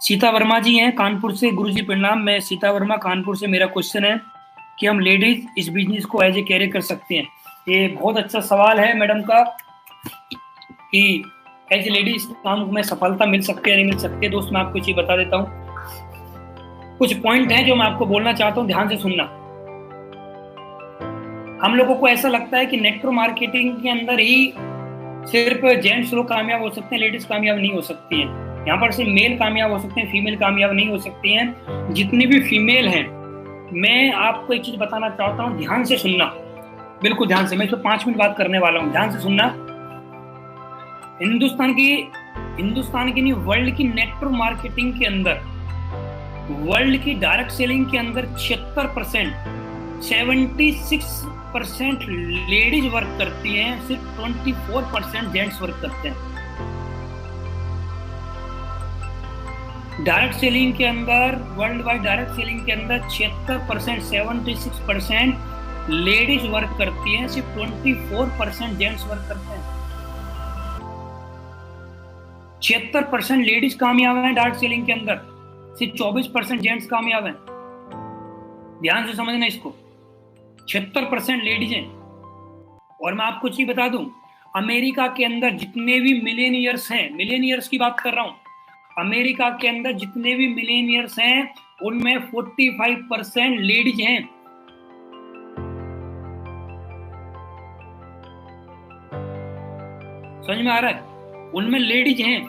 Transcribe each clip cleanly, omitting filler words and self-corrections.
सीता वर्मा जी हैं कानपुर से। गुरुजी प्रणाम। मैं सीता वर्मा कानपुर से। मेरा क्वेश्चन है कि हम लेडीज इस बिजनेस को एज ए कैरियर कर सकते हैं। ये बहुत अच्छा सवाल है मैडम का कि एज ए लेडीज इस काम में सफलता मिल सकती है या नहीं मिल सकती है। दोस्त मैं आपको चीज बता देता हूँ। कुछ पॉइंट हैं जो मैं आपको बोलना चाहता हूँ, ध्यान से सुनना। हम लोगों को ऐसा लगता है कि नेटवर्क मार्केटिंग के अंदर ही सिर्फ जेंट्स लोग कामयाब हो सकते हैं, लेडीज कामयाब नहीं हो सकती हैं। यहाँ पर सिर्फ मेल कामयाब हो सकते हैं, फीमेल कामयाब नहीं हो सकती हैं। जितनी भी फीमेल हैं, मैं आपको एक चीज बताना चाहता हूँ, ध्यान से सुनना, बिल्कुल ध्यान से। मैं इस पर 5 मिनट बात करने वाला हूँ, ध्यान से सुनना। हिंदुस्तान की नहीं, वर्ल्ड की नेटवर्क मार्केटिंग के अंदर, वर्ल्ड की डायरेक्ट सेलिंग के अंदर 76% लेडीज वर्क करती हैं, सिर्फ 24% जेंट्स वर्क करते हैं। डायरेक्ट सेलिंग के अंदर, वर्ल्ड वाइड डायरेक्ट सेलिंग के अंदर 76% लेडीज वर्क करती हैं, सिर्फ 24% जेंट्स वर्क करते हैं। 76% लेडीज कामयाब हैं डायरेक्ट सेलिंग के अंदर, सिर्फ 24% जेंट्स कामयाब हैं। ध्यान से समझना इसको। 76% लेडीज हैं। और मैं आपको चीज बता दूं, अमेरिका के अंदर जितने भी मिलेनियर्स हैं, मिलेनियर्स की बात कर रहा हूं, अमेरिका के अंदर जितने भी मिलेनियर्स हैं उनमें 45% लेडीज हैं। समझ में आ रहा है? उनमें लेडीज हैं।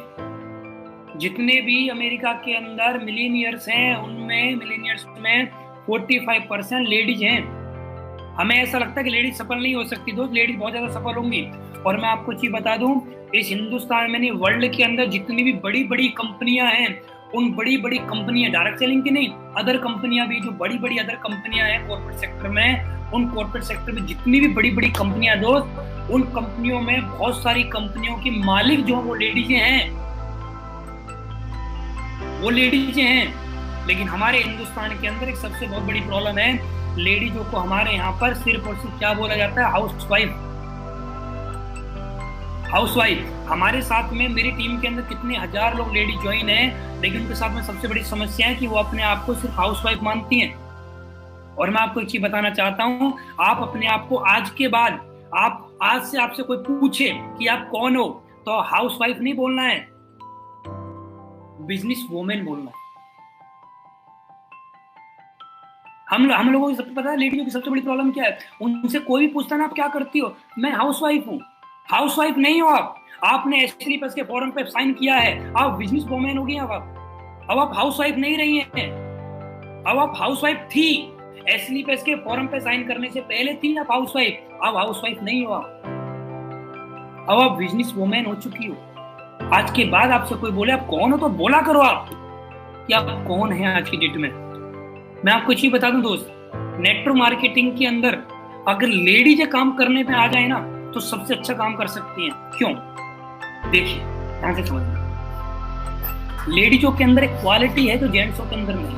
जितने भी अमेरिका के अंदर मिलेनियर्स हैं उनमें, मिलेनियर्स में 45% लेडीज हैं। हमें ऐसा लगता है कि लेडीज सफल नहीं हो सकती। दोस्त, लेडीज बहुत ज्यादा सफल होंगी। और मैं आपको चीज बता दूं, इस हिंदुस्तान में नहीं, वर्ल्ड के अंदर जितनी भी बड़ी बड़ी कंपनियां हैं, उन बड़ी बड़ी कंपनियां, डायरेक्ट सेलिंग की नहीं, अदर कंपनियां भी, जो बड़ी बड़ी अदर कंपनियां हैं कॉर्पोरेट सेक्टर में, उन कॉर्पोरेट सेक्टर में जितनी भी बड़ी बड़ी कंपनियां, दोस्त, उन कंपनियों में बहुत सारी कंपनियों की मालिक जो वो लेडीजें हैं, वो लेडीजें हैं। लेकिन हमारे हिंदुस्तान के अंदर एक सबसे बहुत बड़ी प्रॉब्लम है, लेडीजों को हमारे यहाँ पर सिर्फ और सिर्फ क्या बोला जाता है? हाउसवाइफ। हाउसवाइफ। हमारे साथ में, मेरी टीम के अंदर कितने हजार लोग लेडी ज्वाइन हैं, लेकिन उनके साथ में सबसे बड़ी समस्या है कि वो अपने आप को सिर्फ हाउसवाइफ मानती हैं। और मैं आपको एक चीज बताना चाहता हूं, आप अपने आप को आज के बाद, आप आज से आपसे कोई पूछे कि आप कौन हो, तो हाउसवाइफ नहीं बोलना है, बिजनेस वुमेन बोलना है। हम लोगों को सबको पता है लेडीजों की सबसे बड़ी प्रॉब्लम क्या है। उनसे कोई भी पूछता ना आप क्या करती हो, मैं हाउसवाइफ हूँ। हाउसवाइफ नहीं हो आप। आपने एसटी प्लस के फॉर्म पे साइन किया है, आप बिजनेस वुमेन हो गई। अब आप हाउसवाइफ नहीं रही हैं, अब आप हाउसवाइफ थी। एसटी प्लस के फॉर्म पे साइन करने से पहले थी आप हाउसवाइफ, अब हाउसवाइफ नहीं हो आप, अब आप बिजनेस वुमेन हो चुकी हो। आज के बाद आपसे कोई बोले आप कौन हो, तो बोला करो आप कि आप कौन है आज की डेट में। मैं आपको चीज बता दूं दोस्त, नेटवर्क मार्केटिंग के अंदर अगर लेडीज काम करने पे आ जाए ना, तो सबसे अच्छा काम कर सकती हैं। क्यों? देखिए, ध्यान से समझना। लेडीजों के अंदर एक क्वालिटी है जो जेंट्सों के अंदर नहीं है।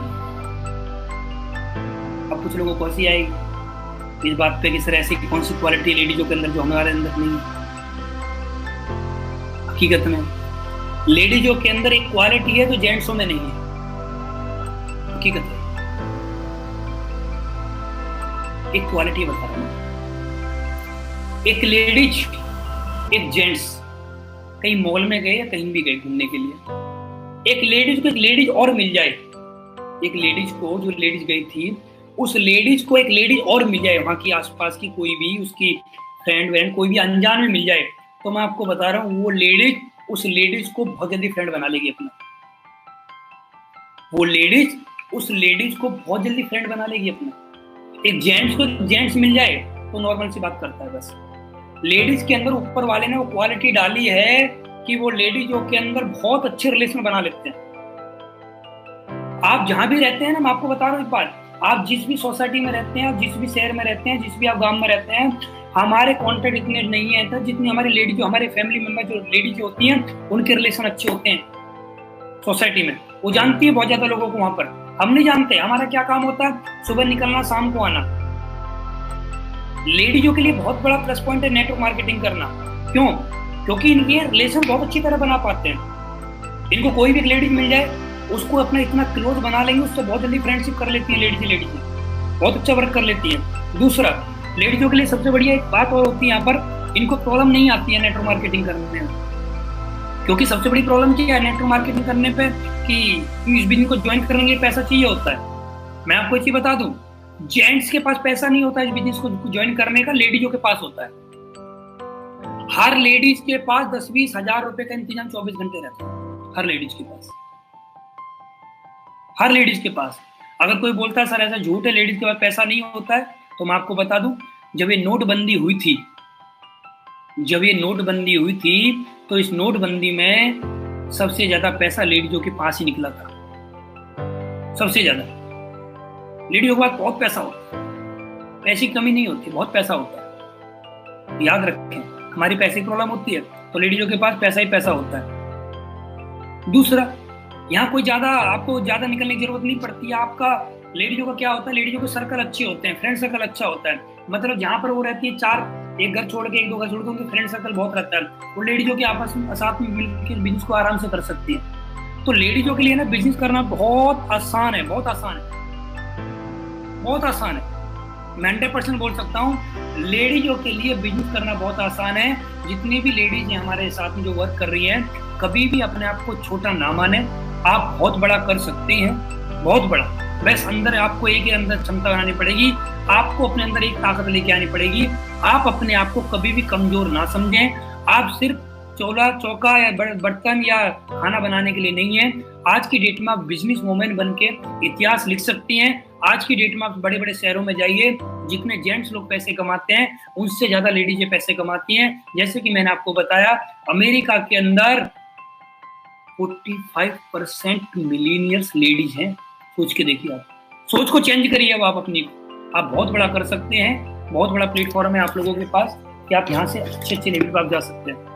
अब कुछ लोगों को हंसी आएगी इस बात पे कि सर ऐसी कौन सी क्वालिटी है लेडीजों के अंदर जो हमारे अंदर नहीं है। हकीकत में लेडीजों के अंदर एक क्वालिटी है जो जेंट्सों में नहीं है। हकीकत है, एक क्वालिटी बता रहा हूं। एक लेडीज, एक जेंट्स कहीं मॉल में गए या कहीं भी गए घूमने के लिए, एक लेडीज को एक लेडीज और मिल जाए, एक लेडीज को, जो लेडीज गई थी, उस लेडीज को एक लेडीज और मिल जाए, वहां की आसपास की कोई भी उसकी फ्रेंड वैंड कोई भी अनजान में मिल जाए, तो मैं आपको बता रहा हूँ वो लेडीज उस लेडीज को बहुत जल्दी फ्रेंड बना लेगी अपना। वो लेडीज उस लेडीज को बहुत जल्दी फ्रेंड बना लेगी अपना। एक जेंट्स को जेंट्स मिल जाए तो नॉर्मल सी बात करता है बस। लेडीज के अंदर ऊपर वाले ने वो क्वालिटी डाली है कि वो लेडीजों के अंदर बहुत अच्छे रिलेशन बना लेते हैं। आप जहां भी रहते हैं ना, मैं आपको बता रहा हूँ एक बात, आप जिस भी सोसाइटी में रहते हैं, आप जिस भी शहर में रहते हैं, जिस भी आप गांव में रहते हैं, हमारे कॉन्टेक्ट इतने नहीं है था जितनी हमारी लेडीज, जो हमारे फैमिली मेंबर जो लेडीज होती हैं, उनके रिलेशन अच्छे होते हैं सोसाइटी में। वो जानती है बहुत ज्यादा लोगों को वहां पर, हम नहीं जानते। हमारा क्या काम होता है? सुबह निकलना, शाम को आना। लेडीजों के लिए बहुत बड़ा प्लस पॉइंट है नेटवर्क मार्केटिंग करना। क्यों? क्योंकि इनके रिलेशन बहुत अच्छी तरह बना पाते हैं। इनको कोई भी एक लेडीज मिल जाए उसको अपना इतना क्लोज बना लेंगे, उससे बहुत जल्दी फ्रेंडशिप कर लेती है लेडीज, बहुत अच्छा वर्क कर लेती है। दूसरा, लेडीजों के लिए सबसे बढ़िया एक बात और होती है यहाँ पर, इनको प्रॉब्लम नहीं आती है नेटवर्क मार्केटिंग करने में। क्योंकि सबसे बड़ी प्रॉब्लम क्या है नेटवर्क मार्केटिंग करने पे कि इस बिजनेस को ज्वाइन करने के लिए पैसा चाहिए होता है। मैं आपको एक चीज बता दूं, जेंट्स के पास पैसा नहीं होता है इस बिजनेस को ज्वाइन करने का, लेडीजों के पास होता है। हर लेडीज के पास 10-20 हजार रुपए का इंतजाम 24 घंटे रहता है, हर लेडीज के पास, हर लेडीज के पास। अगर कोई बोलता है सर ऐसा झूठ है लेडीज के पास पैसा नहीं होता है, तो मैं आपको बता दूं, जब ये नोटबंदी हुई थी, तो इस नोटबंदी में सबसे ज्यादा पैसा लेडीजों के पास ही निकला था। सबसे ज्यादा लेडीजों के पास बहुत पैसा होता है, पैसे की कमी नहीं होती, बहुत पैसा होता है। याद रखें, हमारी पैसे की प्रॉब्लम होती है तो लेडीजों के पास पैसा ही पैसा होता है। दूसरा, यहाँ कोई आपको ज्यादा निकलने की जरूरत नहीं पड़ती है। आपका लेडीजों का क्या होता है, लेडीजों के सर्कल अच्छे होते हैं, फ्रेंड सर्कल अच्छा होता है। मतलब जहाँ पर वो रहती है, एक घर छोड़ के 1-2 घर छोड़ के, उनके फ्रेंड सर्कल बहुत रहता है। वो लेडीजों के आपस में साथ में मिलकर बिजनेस को आराम से कर सकती है। तो लेडीजों के लिए ना बिजनेस करना बहुत आसान है, बहुत आसान है, बहुत आसान है। मैं 100% बोल सकता हूँ, लेडीजों के लिए बिजनेस करना बहुत आसान है। जितनी भी लेडीज हैं हमारे साथ में जो वर्क कर रही हैं, कभी भी अपने आप को छोटा ना माने, आप बहुत बड़ा कर सकते हैं, बहुत बड़ा। बस अंदर आपको एक अंदर क्षमता बनानी पड़ेगी, आपको अपने अंदर एक ताकत लेके आनी पड़ेगी। आप अपने आप को कभी भी कमजोर ना समझें। आप सिर्फ चूल्हा चौका या बर्तन या खाना बनाने के लिए नहीं है। आज की डेट में आप बिजनेस वुमेन बन के इतिहास लिख सकती हैं। आज की डेट में आप बड़े बड़े शहरों में जाइए, जितने जेंट्स लोग पैसे कमाते हैं उनसे ज्यादा लेडीजें पैसे कमाती हैं। जैसे कि मैंने आपको बताया, अमेरिका के अंदर 45% मिलीनियर्स लेडीज हैं। सोच के देखिए, आप सोच को चेंज करिए। अब आप अपनी, आप बहुत बड़ा कर सकते हैं, बहुत बड़ा प्लेटफॉर्म है आप लोगों के पास कि आप यहाँ से अच्छे लेवल पर आप जा सकते हैं।